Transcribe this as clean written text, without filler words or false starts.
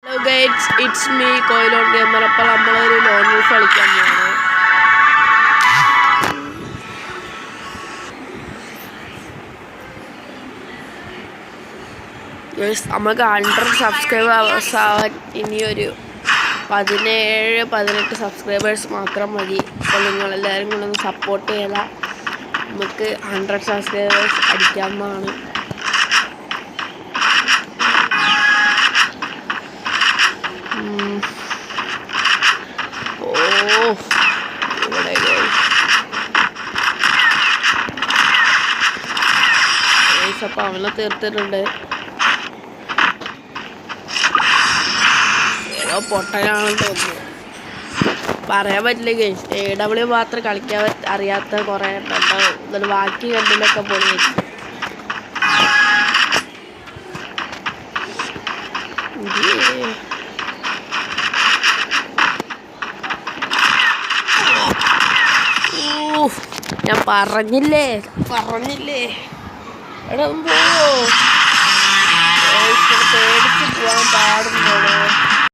Hello guys, it's me Quilon gamer. അപ്പോൾ നമ്മളൊരു loan wolf കളിക്കാൻ പോവാണ്. നമുക്ക് 100 സബ്സ്ക്രൈബേഴ്സ് ആവാൻ ഇനിയൊരു 17-18 സബ്സ്ക്രൈബേഴ്സ് മാത്രം മതി. അപ്പോൾ നിങ്ങളെല്ലാവരും കൂടെ ഒന്ന് സപ്പോർട്ട് ചെയ്താൽ നമുക്ക് 100 സബ്സ്ക്രൈബേഴ്സ് അടിക്കാവുന്നതാണ്. അപ്പോൾ അവനെ തീർത്തിട്ടുണ്ട്. ഏതോ പൊട്ടനാണെന്ന് തോന്നുന്നു, പറയാൻ പറ്റില്ല. ഗെയിംസ് AW മാത്രം കളിക്കാൻ അറിയാത്ത കുറേ ഉണ്ടോ. എന്നിട്ട് ബാക്കി കണ്ടിലൊക്കെ പൊളി വെച്ചു. ഞാൻ പറഞ്ഞില്ലേ എടാ പോ.